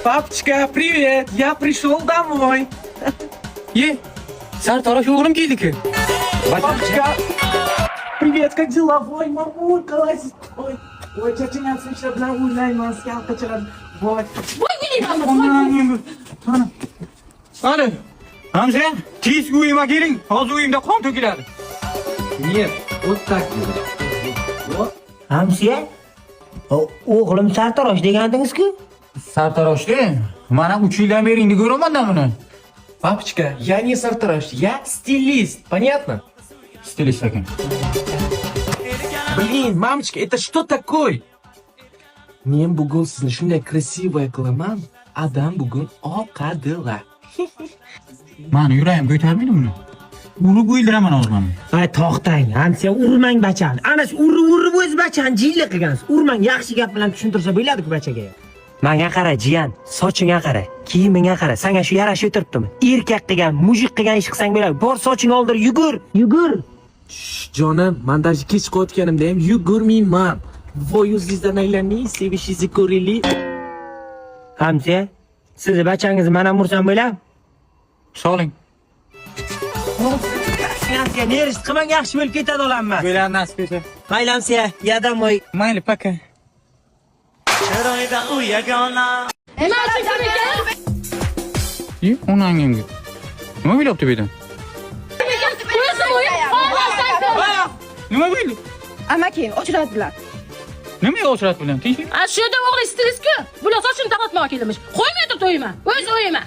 Папочка, привет! Я пришел домой. Sartarosh o'g'lim keldi-ku. Папочка, привет, как дела? Ой, мамулька, лазит. Ой, чачанян смешно bilan o'ynayman, skalkachalar. Voy. Ana, Hamza, tez uyima keling. Hozir uyimda qon to'kiladi. Нет, вот так. Вот. Hamsiya? O'g'lim sartarosh degandingiz-ku? Sartaroshni mana 3 yildan beri endi ko'raman-da buni. Папочка, я не сартараш, я стилист, понятно? Stilist ekan. Блин, мамочка, это что такое? Men bugun sizni shunday krasivaya qilaman, adam bugun oqadilar. Mani yuragim ko'tarmaydi buni. Urib o'ldiraman hozir mana. Ay, to'xtang. Hamsiya, urmang bachani. Ana shu urib o'zi bachani jiyli qilgansiz. Urmang, yaxshi gap bilan tushuntirsa bo'ladi-ku bachaga. Menga qara, jiyan, sochingga qara, kiyimingga qara. Senga shu yarashib o'tiribdimi? Erkak qilgan, mujik qilgan ish qilsang bo'ladi. Bor sochingni oldir, yugur. Jonim, men даже kech qotganimda ham yugurmayman. Voy, o'zingizdan aylanning, sevishingizni ko'raylik. Hamsiya, sizni bachangizni men ham ursam bo'ladi? Soling. Hamsiya, nerist qilmang, yaxshi bo'lib ketadi olamman. Bo'ladi nasib etsa. Mayli Hamsiya, yadamoy. Mayli, paka. Onangimga. Nima bo'lyapti bu yerda? Nima bo'ldi? Ama keyin o'chiradilar. Nimaga o'chirat bilan? Tinchlik? Shu yerda o'g'li stilistku. Bular sochini taqatmoqqa kelmiş. Qo'ymay turib to'yima. O'zi o'yima.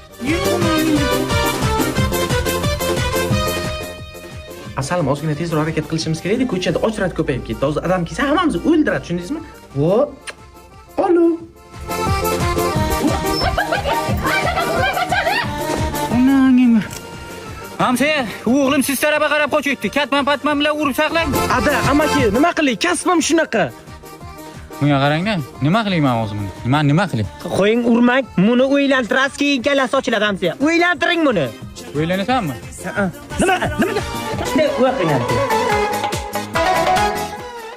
Asalim, ozgina tezroq harakat qilishimiz kerak edi. Ko'chada ochrat ko'payib ketdi. Hozir odam kelsa hammamizni o'ldiradi, tushundingizmi? Vo. Alo. Onangimga. Hamza, o'g'lim siz tarafga qarab qochibdi. Katman-patman bilan urib saqlang. Ada, amaki, nima qilay? Kasbim shunaqa. Bunga qarang-da. Nima qilayman hozir buni? Men nima qilay? Qo'ying, urmang. Buni o'ylantirasiz, keyin kallasi ochiladi Hamsiya. O'ylantiring buni. O'ylanasanmi? Nimaga? Ne o'qigan?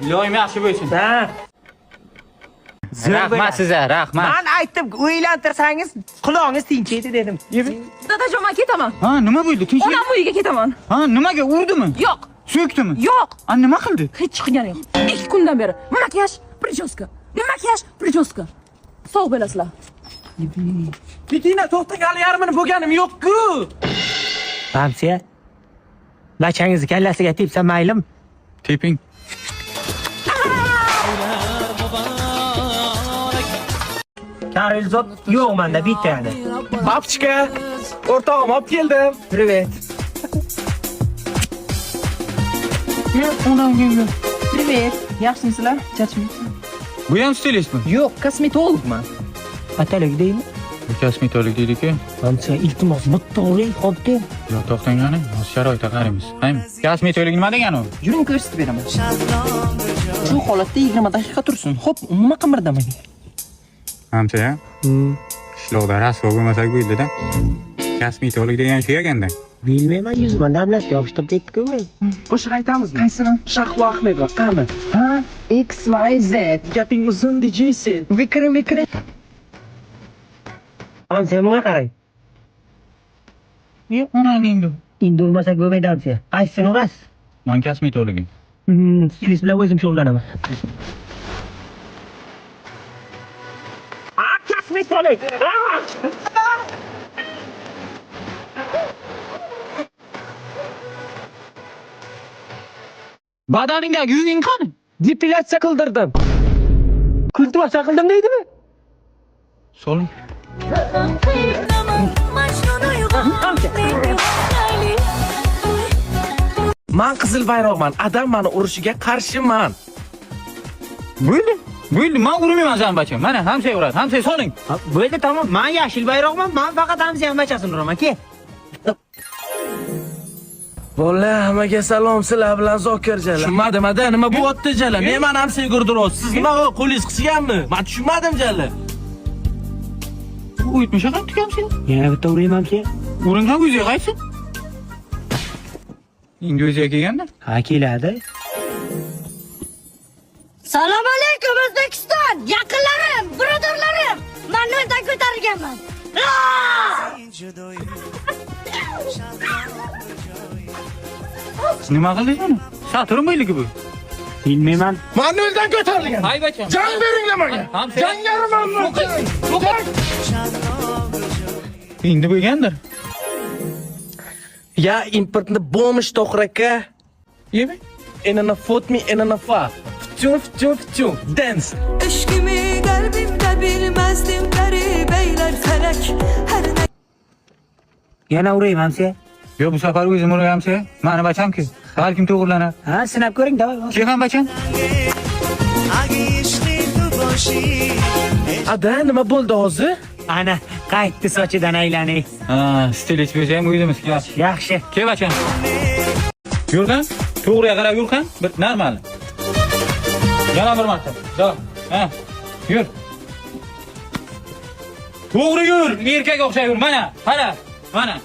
Iloyim yaxshi bo'lsin. Ha. Rahmat sizga, rahmat. Men aytdim, o'ylantirsangiz quloqingiz tinchiydi dedim. Dadajon, men ketaman. Ha, nima bo'ldi? Tinchlik? Onam uyiga ketaman. Ha, nimaga urdimi? Yo'q, So'kdimi? yo'q. Ha, nima qildi? Hech qilgani yo'q. 2 kundan beri makiyaj, prichoska. Sog' bo'lasizlar. Bitina, to'xtang, hali yarmini bo'lganim yo'q-ku. Hamsiya, bachangizni kallasiga tepsa maylimi? Teping. Karilzot yo'q menda bitta yana. Папочка, o'rtog'im olib keldim. Привет. Onangimga. Привет. Yaxshimisizlar? Chachmaysiz? Bu ham stilistmi? Yo'q, kosmetologman. Patolog deymi? Kosmetolog deydi-ku. Hamsiya, iltimos, bitta o'ring, xo'pdi. Yo'q, to'xtang qani. Hozir sharoitga qaraymiz. Haymi? Kosmetolog nima degani u? Yuring, ko'rsatib beraman. Shu holatda 20 daqiqa tursin. Xo'p, umuman qimirlamang. Hamza, ishlovda rasvo bo'lmasak bo'ldi-da. Kosmetolog degan shu ekanda. Bilmayman, yuzimdan damlashga yopishtirib ketdi-ku. Qo'shiq aytamizmi? Qaysini? Shahlo Ahmedov, qani? Ha? XYZ. Gaping uzun dejaysen. Vikrim. Hamsiya, bunga qarang. Yo'q, onangimga. Endi urmasak bo'lmaydi Hamsiya. Qaysini urasiz? Men kosmetologim. Stilist bilan o'zim shug'ullanaman. Kosmetolog. Badaningdagi yunging qani? Depilyatsiya qildirdim. Kultivatsiya qildim deydimi? Soling. Men qizil bayroqman. Adam meni urushiga qarshiman. Bo'ldi. Men urmayman san bacham. Mana Hamza uradi. Hamza soling. Bo'ldi, tamam. Men yashil bayroqman. Men faqat Hamsiya bachasini uraman. Ke. Bola, hammaga salom, sizlar bilan Zokir jala. Tushunmadim, ada, nima bo'lyapti jala? Men ham seni gurdiryapsiz. Siz nima qo'lingiz qisganmi? Men tushunmadim jala. U yetmisha qancha kamsiz? Yana bitta urayman Hamsiya. Uringan o'ziga qaysi? Endi o'ziga kelganda? Ha, keladi. Assalomu alaykum O'zbekiston, yaqinlarim, birodarlarim. Men nondan ko'tarilgan qilaman. Nima qildingiz? Saturn bo'yligi bu. Bilmayman. Manueldan ko'tarilgan. Hay bacham. Jang beringlar menga. Jangariman. Endi bo'lgandir. Я импортный бомж тохрака. Yemi? Enana fot me, enana fa. Ftüm. Dance. Eşkimi kalbimde bilmezdim garibeyler felek her ne Yana urayman hamsiya. Yo, bu safar o'zim urayapman. Mani bacham-ku. Balkim to'g'rilanar. Ha, sinab ko'ring, davay. Kelgan bacham. Agi ishqi tu boshi Ada nima bo'ldi hozir? Ana, qaytdi sochidan aylanay. Ha, stilist bo'lsa ham o'zimiz kelar. Yaxshi. Kel bacham. Yurgan? To'g'riga qarab yurgan. Bir normal. Yana bir marta. Davom. Ha. Yur. To'g'ri yur. Erkak o'xshab yur. Mana, qara. Mana,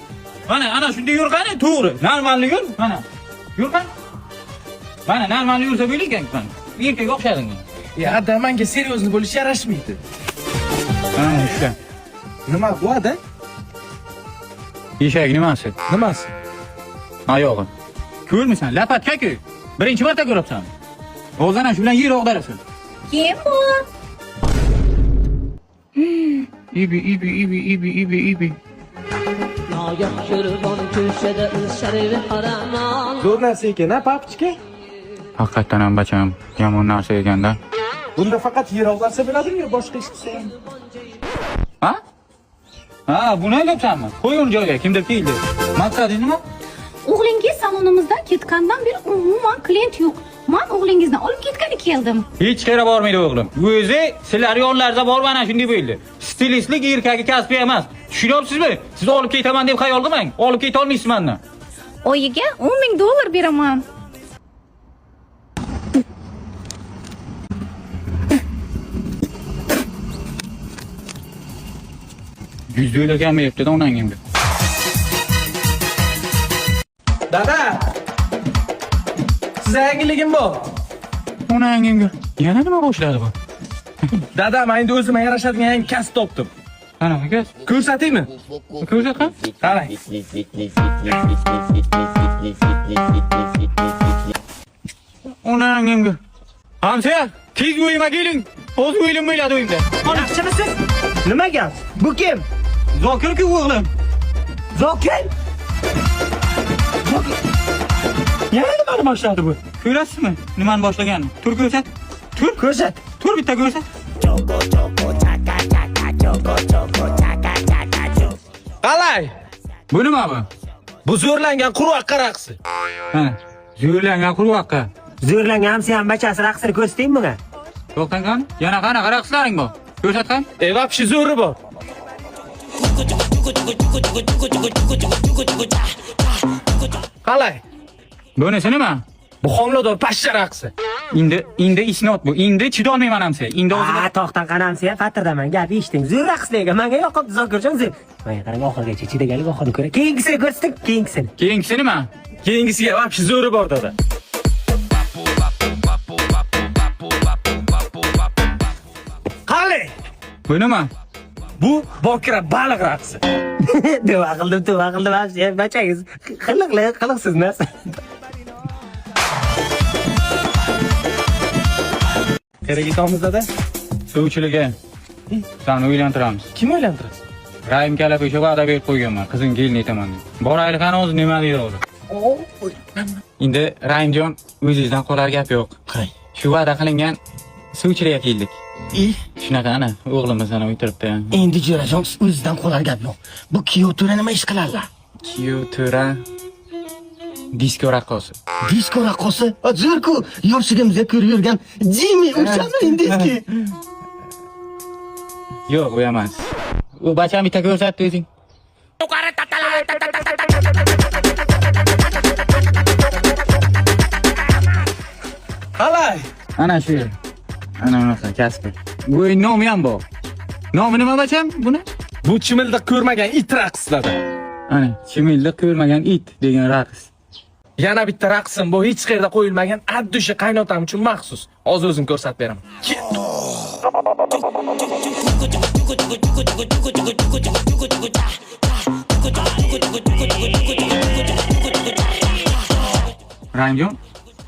ana shunday yurgani to'g'ri. Normal yur. Mana. Yurgan? Mana normal yursa bo'lar ekan. Erkak o'xshading. Ya ada menga seryozni bo'lish yarashmaydi. Ha, işte. Nima bu ada? Eshak nimasi? Nimasi? Oyog'i. Ko'rmisan? Lapatka-ku. Birinchi marta ko'ryapsan. O'zana shu bilan yer o'g'darasan. Kim bu? Ibi. Zo'r narsa ekan, ha, papichka? Haqiqatan ham bacham, yomon narsa ekanda. Bunda faqat yer og'darsa bo'ladimi yo boshqa ish qilsa ham? Ha? Ha, buni aytyapsanmi? Qo'y uni joyiga, kimdir keldi. Maqsading nima? O'g'lingiz salonimizdan ketgandan beri umuman klient yo'q. Men o'g'lingizni olib ketgani keldim. Hech qayerga bormaydi o'g'lim. O'zi sizlar yonlarida bor mana shunday bo'ldi. Stilistlik erkagi kasbi emas. Tushunyapsizmi? Siz olib ketaman deb xayol qilmang. Olib keta olmaysiz menni. Oyiga $10,000 beraman. $100 kelmayapti-da onangimga. Dada. Siz yangiligim bor. Onangimga. Yana nima boshladi bu? Dada, men endi o'zimga yarashadigan yangi kasb topdim. Qanaqa kasb? Ko'rsataymi? Ko'rsatqan? Qarang. Onangimga. Hamsiya, tez uyima keling. Hozir o'ylim bo'ladi uyimda. Yaxshimisiz? Nima gap? Bu kim? Zokir-ku o'g'lim. Zokir? Yana nimani boshladi bu? Ko'rasizmi? Nimani boshlaganini? Tur ko'rsat. Ko'rsat. Tur bitta ko'rsat. Qalay? Bu nima bu? Bu zo'rlangan qurvaqqa raqsi. Ha, zo'rlangan qurvaqqa. Zo'rlangan hamsiya ham bachasi raqsini ko'rsataymi bunga? To'xtang qani? Yana qanaqa raqslaring bor? Ko'rsatqan? Vapshi zo'ri bor. Qalay? Bunisi nima? Bu homilador pashsha raqsi. Endi isnot bu. Endi chidolmayman hamsiya. Endi o'zim Ha, to'xtang qani hamsiya, fatirdaman. Gap eshiting. Zo'r raqslarga menga yoqibdi Zokirjon zo'r. Menga qarang, oxirigacha chidagalik oxirni ko'ra. Keyingisini ko'rsating, keyingisini. keyingisi nima? Keyingisiga vapshi zo'ri bor dada. Qalay? Bu nima? Bu bokira baliq raqsi. Duo qildim hamsiya, bachangiz qiliqsiz narsa. Qayerga ketamiz dada? Suvchilikka. Seni uylantiramiz. Kim o'ylantirasiz? Raim kalab o'sha va'da berib qo'yganman. Qizing kelin aytaman deb. Boraylik qani hozir nima deydi o'g'lim? Endi Raimjon o'zingizdan qolar gap yo'q. Qay. Shu va'da qilingan suvchilikka keldik. Shunaqa ana o'g'limiz sana o'tiribdi. Endi jirajon o'zidan qolar gap yo'q. Bu Kyoto'da nima ish qilarlar? Kyoto'da disko raqqosi. Disko raqqosi? Zo'rku, yoshligimizda ko'rib yurgan Jimmy o'shami endi? Yo'q, u emas. U bacham bitta ko'rsatdi o'zing. Qalay? Ana shu. Ana unaqa kasbi. Bu nomi ham bor. Nomi nima bacham buni? Bu chimildiq ko'rmagan it raqsi dada. Ana, chimildiq ko'rmagan it degan raqs. Yana bitta raqsim bu hech qayerda qo'yilmagan addushi qaynotam uchun maxsus. Hozir o'zim ko'rsatib beraman. Rangjon,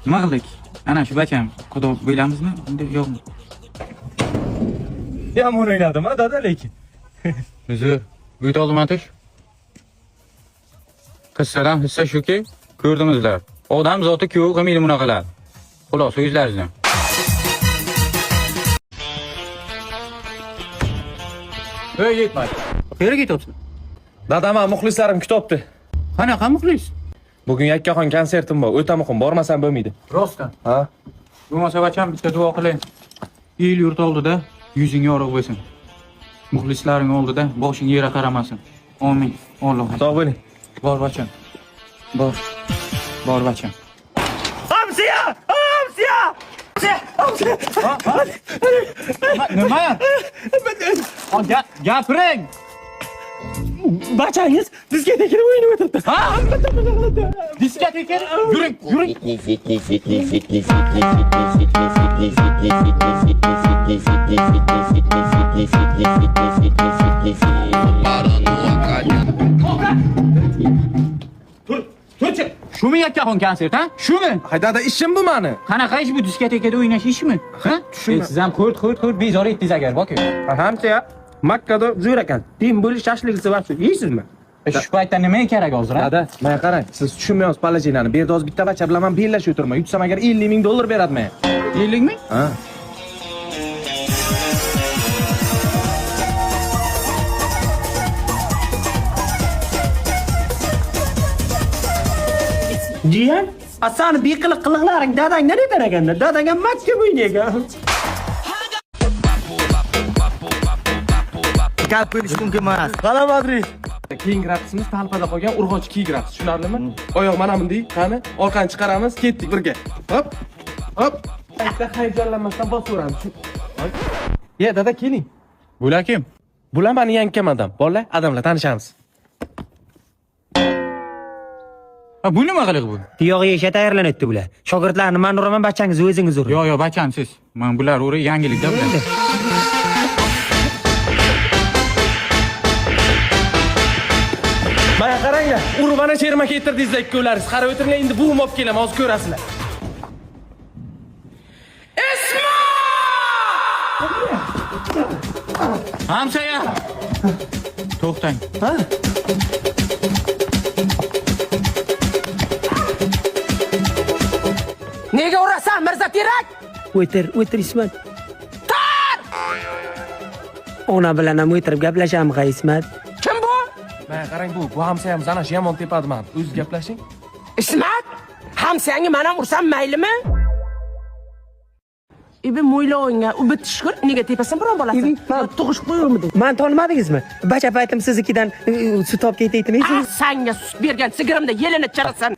nima qildik? Ana shu bacham, xudo bilamizmi? Endi yo'qmi? Yomon o'ynadim, dada lekin. Uzr, uyda oldim atush. Qissadan hissa shuki, ko'rdingizlar. Odam zoti kuyov qilmaydi bunaqalar. Xulosa yuzlaringizdan. Ey yetmadi. Qayerga ketyapsan? Dadam ham muxlislarim kutibdi. Qanaqa muxlis? Bugun yakkaxon konsertim bor, o'ta muhim, bormasam bo'lmaydi. Rostdan. Ha? Bo'lmasa bacham bitta duo qilay. El yurt oldida yuzing yorug' bo'lsin. Muxlislaring oldida boshing yerga qaramasin. Amin. Alloh. Sog' bo'ling. Bor bacham. Bor. Bor bacham. Hamsiya! Hamsiya! Nima? Gapiring. Bachangiz diskotekada o'ynab o'tiribdi. Ha? Diskoteka? Yuring, yuring. Turchi. Shumi yakkaxon konsert, ha? Shumi? Hay dada, ishim bu meni. Qanaqa ish bu diskotekada o'ynash ishmi? Ha? Siz ham qo'rt bezor etdingiz agar, boku. Hamsiya, Makkada zo'r ekan. Din bo'lish shashligisi bor, yeysizmi? Shu paytda nima kerak hozir, ha? Dada, menga qarang, siz tushunmayapsiz palajinani. Bu yerda hozir bitta bacha bilan men bellashib o'tirman. Yutsam agar 50 ming dollar beradi menga. 50 ming? Ha. Jiyan, asani beqiliq qiliqlaring dadangdan etar ekanda. Dadang ham makka o'ynaygan. Kalp bo'lish mumkin emas. Qala Madrid. Keyingi raqsimiz talpada qolgan urg'ochi kiyik raqsi, tushunarlimi? Oyoq mana bunday, qani, orqani chiqaramiz, ketdik birga. Hop. Hop. Bitta hayajonlanmasdan bosaveramiz. Ye, dada keling. Bular kim? Bular meni yangi odam. Bolalar, odamlar tanishamiz. Ha, bu nima qiliq bu? Tuyog'i yesha tayyorlanibdi bular. Shogirdlarni men uraman, bachangiz o'zingiz uring. Yo, bacham siz. Men bular o'ri yangilikda bular. Mana qaranglar, urvana cherma keltirdingizlar ikkovlaringiz. Qarab o'tiringlar, endi buvim olib kelaman, hozir ko'rasizlar. Hamsaya. To'xtang. Ha? Nega urasan, Mirza Terak? O'tir Ismat. Ona bilan ham o'tirib gaplashamiz, Ismat. Kim bu? Mana qarang, bu hamsayamiz ana shu yomon tepadi meni. O'zingiz gaplashing. Ismat, hamsangi men ham ursam maylimi? Ibi mo'ylovingga u bitti shukur, nega tepasan biron bolasi? Men tug'ish qo'yurmidim. Men tonimadingizmi? Bacha paytim siznikidan sut olib ketaytdingizmi? Sanga sut bergan sigirimda yelini charasan.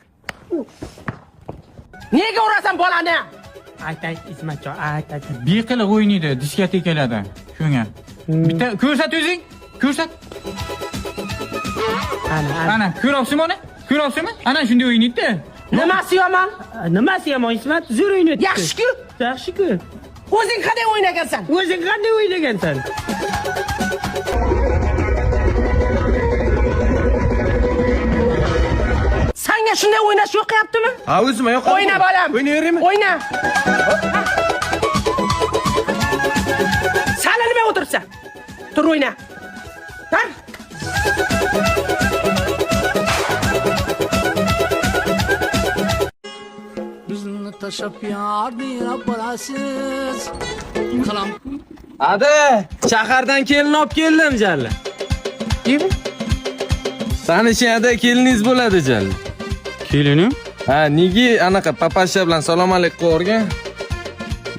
Nega urasan bolani? Aytay, Ismatjon, aytay. Beqiliq o'ynaydi diskotekalarda. Shunga. Bitta ko'rsat o'zing. Ko'rsat. Ana, ko'ryapsizmi ona? Ko'ryapsizmi? Ana shunday o'ynaydi-da. Nimasi yomon? Nimasi yomon, Ismat? Zo'r o'ynaydi. Yaxshi-ku. Yaxshi-ku. O'zing qanday o'ynagansan? O'zing qanday o'ynagansan? Sanga shunday o'ynash yo'qyaptimi? Ha, o'zimga yo'q. O'yna bolam. O'ynayveraymi? O'yna. Sala nima o'tiribsan? Tur o'yna. Tur. Bizni tashlab yordinglar bolasiz. Qalam. Ada, shahardan kelin olib keldim jalla. Kim? Tanishingda keliningiz bo'ladi jalla. Kelinim? Ha, nega anaqa papasha bilan salom alaykum o'rgan?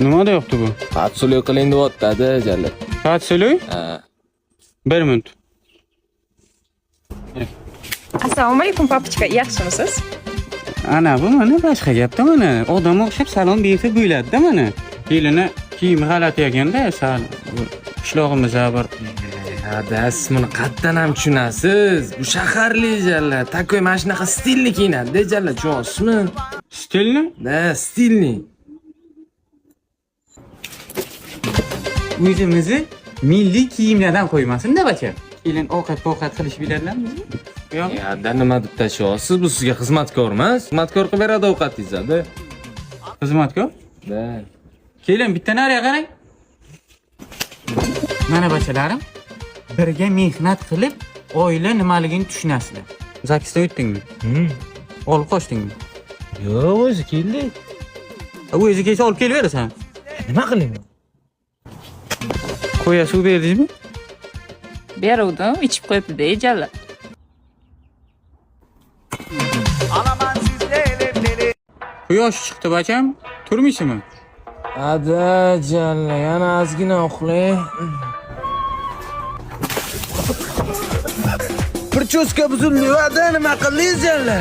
Nima deyapti bu? Qatsuluy qiling deyapti jalla. Qatsuluy? Ha. 1 minut. Assalomu alaykum papichka, yaxshimisiz? Ana bu mana boshqa gapda mana. Odam o'xshab salom bersa bo'ladi-da mana. Kelini kiyimi g'alati ekanda, sal qishlog'imiz bir Ada, siz buni qatdan ham tushunasiz. Bu shaharli jalla. Takoy mana shunaqa stilli kiyinadi, jalla, tushunasizmi? stilni? Da, stilli. O'zimizni milliy kiyimlardan qo'ymasin-da bacham. Kelin ovqat qilish biladilarmi? Yo'q. Ya nima deb tashlayapsiz? Bu sizga xizmatkor emas. Xizmatkor qilib beradi ovqatingizni. Xizmatkor? Da. Kelin bitta nariga qarang. Mana bachalarim, birga mehnat qilib, oila nimaligini tushunasizlar. Zakisdan o'tdingmi? Olib qochdingmi? Yo'q, o'zi keldi. O'zi kelsa olib kelaverasan. Nima qilaman? Qo'ya suv berdingmi? Beruvdim, ichib qo'yibdi-da, jalla. Quyosh chiqdi bacham, turmaysizmi? Ada, jalla, yana ozgina uxlay. Prichoska buzildi, ada nima qildingiz jalla?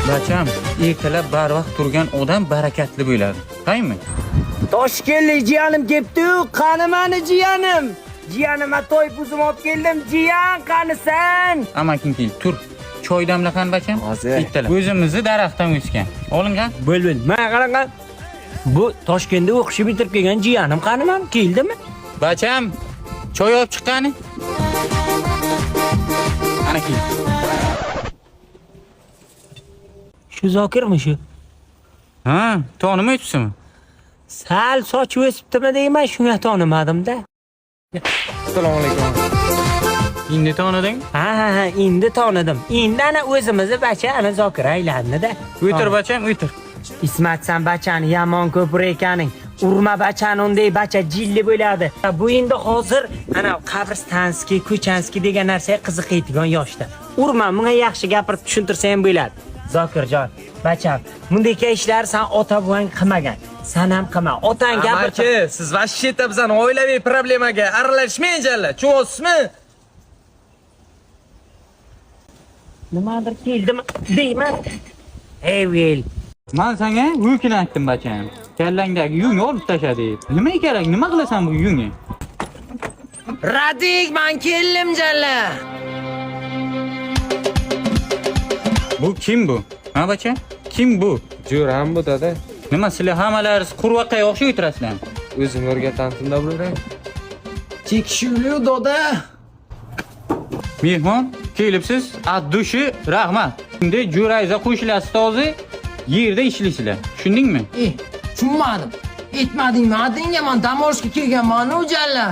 Bacham, ertalab barvaqt turgan odam barakatli bo'ladi. Qaymi? Toshkentlik jiyanim kelibdi-yu, qani mani jiyanim? Jiyanimga to'y buzim olib keldim, jiyan qanisan? Amaking kel, tur. Choy damlagan bacham. Bittalar. O'zimizni daraxtdan o'sgan. Olingan. Bo'l. Mana qarang. Bu Toshkentda o'qishni bitirib kelgan jiyanim qani men? Keldimi? Bacham, choy olib chiqqani? Ana kel. Shu Zokirmi shu? Ha, tonimayapsizmi? Sal soch o'sibdimi deyman, shunga tonimadim-da. Assalomu alaykum. Endi taniding? Ha, endi tonidim. Endi ana o'zimizni bacha ana Zokir aylandi-da. O'tir bacham, o'tir. Ismatsan bachani yomon ko'pir ekaning. Urma bachani unday bacha jilli bo'ladi. Bu endi hozir ana qabristonskiy, ko'chanskiy degan narsaga qiziqaydigan yoshda. Urma, menga yaxshi gapirib tushuntirsang ham bo'ladi. Zokirjon, bacham, bunday ishlar sen ota-buvang qilmagan. Sen ham qilma. Otang gapirdi. Amaki, siz vashsheta bizani oilaviy problemaga aralashmang jalla. Tushunasizmi? Nimadir keldimi deyman. Ey vel. Men senga yukini aytdim bacham. Kallangdagi yungni olib tasha deb. Nima kerak? Nima qilasan bu yungni? Radik, men keldim jalla. Bu kim bu? Ha bacham? Kim bu? Jo'ram bu dada. Nima sizlar hammalaringiz qurvaqaga o'xshab o'tirasizlar? O'zim o'rgatantimda bular. Tekshirli doda. Mehmon, kelibsiz, addushi, rahmat. Endi jo'rayza qo'shilasiz to'zi, yerda ishlaysizlar. Tushundingmi? Tushunmadim. Aytmadingmi? Adingga men dam olishga kelganman-ku jalla.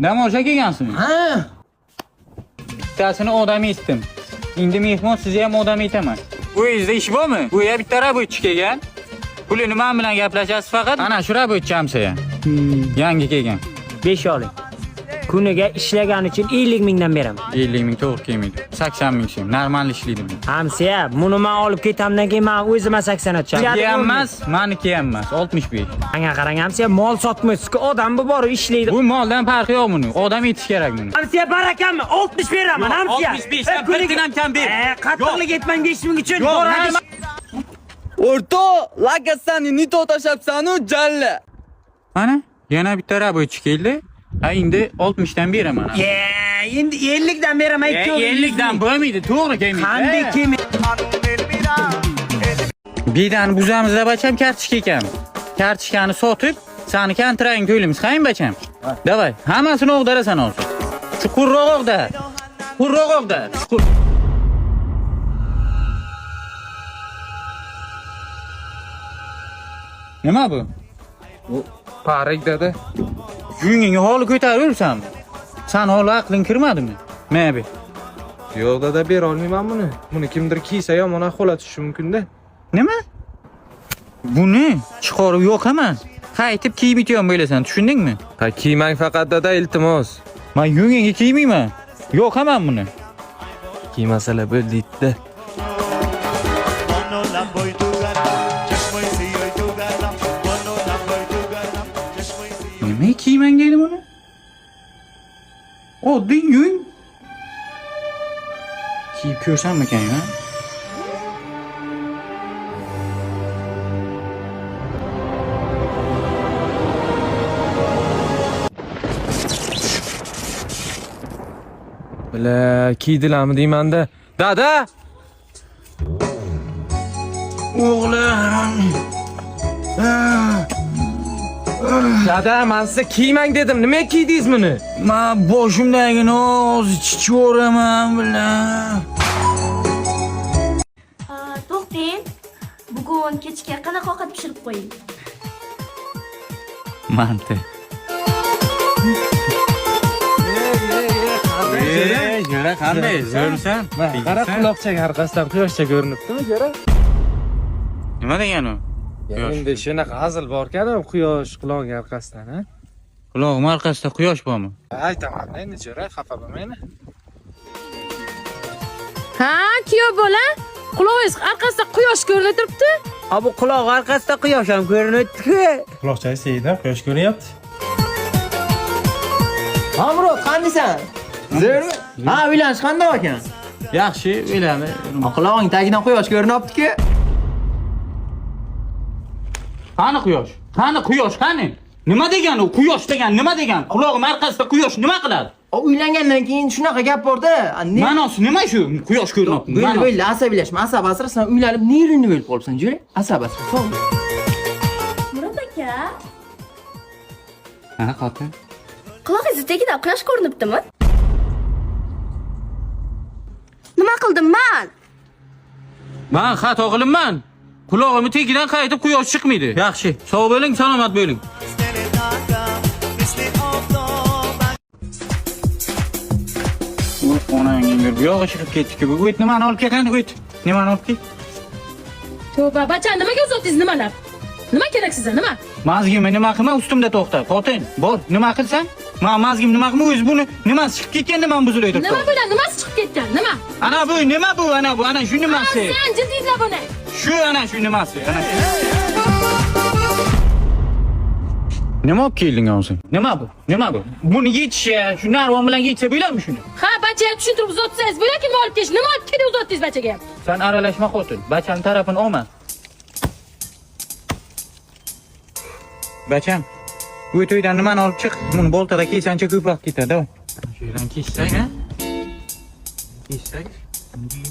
Dam olishga kelgansizmi? Ha. Bittasini odam etdim. Endi mehmon sizni ham odam etaman. Bu yerda ish bormi? Bu yerda bitta rabotchi kelgan. Pulini men bilan gaplashasiz faqat. Ana shu rabotchi hamsa. Yangi kelgan. 5 oling. Kuniga ishlagan uchun 50 mingdan beraman. 50 ming to'g'ri kelmaydi. 80 ming so'm. Normal ishlaydi bu. Hamsiya, buni men olib ketamdan keyin men o'zim 80 o'tchaman. Emas, meniki ham emas. 65. Menga qarang, hamsiya, mol sotmaysiz-ku, odam bu borib ishlaydi. Bu moldan farqi yo'q buni. Odam etish kerak buni. Hamsiya, barakammi? 60 beraman, hamsiya. 65 dan bir dinam kam ber. Qattiqlik etmang 5 ming uchun. O'rto, lakasanni nito tashabsan-u jalla. Mana, yana bitta rabotchi keldi. Ha, endi 60 dan beraman. Endi 50 dan beraman, 50 dan bo'lmaydi, to'g'ri kelmaydi. Qanday kelmaydi? Bedani buzamiz-da bacham, kartochka ekan. Kartochkani sotib, sani kontragtni to'laymiz, qayin bacham? Davay, hammasini o'g'darasan hozir. Chuqurroq o'g'da. Chuqurroq o'g'da. Nima bu? Bu parik dada. Yungingga holi ko'taraversanmi? San holi aqling kirmadimi? Maybe. Yo'q dada, bera olmayman buni. Buni kimdir kiysa yomon ahvol tushishi mumkin-da. Nima? Buni chiqarib yo'qaman. Qaytib kiyib yotgan bo'lasan, tushundingmi? Ha, kiymang faqat dada, iltimos. Men yungingga kiymayman. Yo'qaman buni. Kiymasalar bo'ldi-da. Nima kiymang deydi buni? Oddiy yung. Kiyib ko'rsammikan ya? Bila, kiydilarmi deyman-da. Dada! O'g'lim. Dada, men sizga kiymang dedim. Nima kiydingiz buni? Men boshimdagini hozir chiqaraman bilan. To'xtang. Bugun kechga qanaqa ovqat pishirib qo'ying? Manta. Jo'ra qanday? Zo'rsan? Qara quloqchaga orqasidan quyoshcha ko'rinibdimi, jo'ra? Nima degani u? Endi shunaqa hazil bor-ku, quyosh quloqning orqasidan, ha? Quloqim orqasida quyosh bormi? Aytaman, endi jo'ra, xafa bo'lmaymi? Ha, kuyov bola? Quloqingiz orqasida quyosh ko'rinib turibdi. Ha, bu quloq orqasida quyosh ham ko'rinibdi-ku. Quloqchasi seydan quyosh ko'ryapti. Amrod, qandaysan? Zo'rmi? Ha, uylanish qanday ekan? Yaxshi, o'ylami. Qulog'ing tagidan quyosh ko'rinyapti-ku. Qani quyosh? Qani quyosh, qani? Nima degani u? Quyosh degan nima degan? Quloqim orqasida quyosh nima qiladi? Uylangandan keyin shunaqa gap bor-da. Ma'nosi nima shu? Quyosh ko'rinyapti. Bo'ldi, asabiylashma, asab asra, sen uylanib neyringni bo'lib qolibsan, jo'ra. Asab asra. Murod aka, Ha, xotin. qulog'ingiz tagidan quyosh ko'rinibdimi? Nima qildim men? Men xato qilibman. Quloqimni tagidan qaytib quyosh chiqmaydi. Yaxshi. Sog' bo'ling, salomat bo'ling. Onangning bir buyog'i chiqib ketdi-ku. Bu it nimani olib kelgan? It nimani olib keldi? Tavba, bacha, nimaga uzotingiz nimalar? Nima kerak sizga, nima? Mazgimni nima qilma, ustimda to'xta. Xotin, bor, nima qilsan? Men mazgim nima qilma, o'zi buni nimasi chiqib ketganda men buzilib turibman. Nima bilan nimasi chiqib ketgan? Nima? Ana bu nima bu? Ana shu nimasi? Sen jildingizlar buni. Shu ana shu nimasi? Ana shu. Nima olib kelding o'zi? Nima bu? Nima bu? Buni yechish, shu narvon bilan yechsa bo'ladimi shuni? Ha, bachaga tushuntirib uzatsangiz bo'ladiki, nima olib kelish? Nima olib keldi uzatdingiz bachaga? Sen aralashma xotin. Bacham tarafini olma. Bacham, bu to'ydan nimani olib chiq? Buni boltada kiysancha ko'p vaqt ketadi. Shu yerdan kiysak, ha? Kiysak.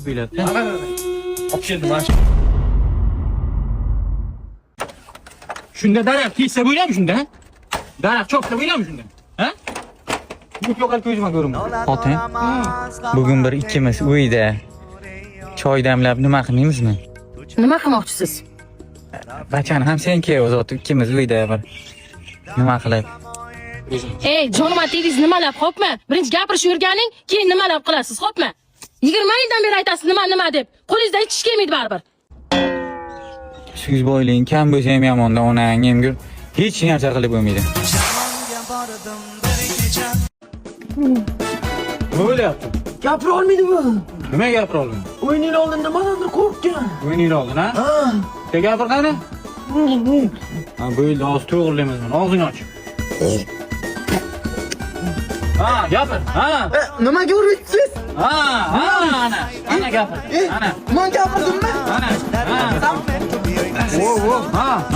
Biladi. Olib keldim, mana. Shunda daraxt kiysa bo'ladimi shunda? Daraxt cho'qsa bo'ladimi shunda? Ha? Bu yo'qol ko'zima ko'rinma. Xotin, bugun bir ikkimiz uyda choy damlab nima qilmaymizmi? Nima qilmoqchisiz? Bachani ham sen kel o'zot ikkimiz uyda bir nima qilib. Ey, jonim aytingiz nimalab, xo'pmi? Birinchi gapirish o'rganing, keyin nimalab qilasiz, xo'pmi? 20 yildan beri aytasiz nima deb. Qo'lingizdan hech ish kelmaydi baribir. Siz bo'ylang kam bo'lsa ham yomonda onang emgir hech narsa qilib bo'lmaydi. Nima bo'lyapti? Gapira olmaydi bu. Nima gapira olmaydi? O'yinning oldin nimadandir qo'rqgan. O'yiningni oldin, ha? Sen gapir qani? Ha, bo'ldi, hozir to'g'rilaymiz buni. Og'zingni och. Ha, gapir. Ha. Nimaga uryapsiz? Ha, ana gapir. Ana. Men gapirdimmi? Ana.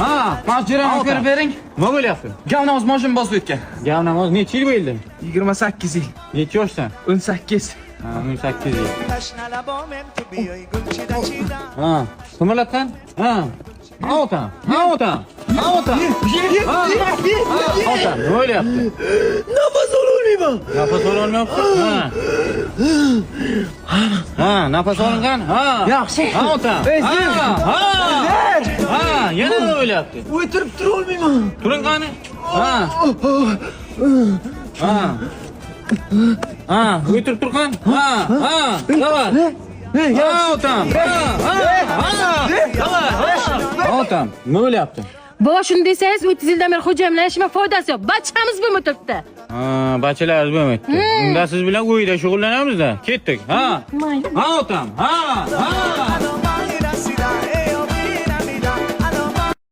Ha. Masjiramni ko'rib bering. Nima bo'lyapti? Gavnoz moshin bosib o'tgan. Gavnamoz necha yil bo'ldi? 28 yil. Necha yoshsan? 18. Ha, 18 yil. Ha, qimirlatgan? Ha. Otam. Otam. Otam, nima bo'lyapti? Nafas ololmayman. Nafas ololmayapti? Ha, nafas olingan? Ha. Yaxshi. Ha, otam. Ha, yana nima bo'lyapti? O'tirib tura olmayman. Turing qani? Ha. Ha, o'tirib turgan? Ha. Davay. Otam. Otam, nima bo'lyapti? Bo, shuni desangiz, 30 yildan beri xo'jayim bilan yashashga foydasi yo'q. Bachamiz bo'lib turibdi. Ha, bachalarimiz bo'lmaydi. Unda siz bilan uyda shug'ullanamiz-da. Ketdik. Ha. Ha, otam. Ha.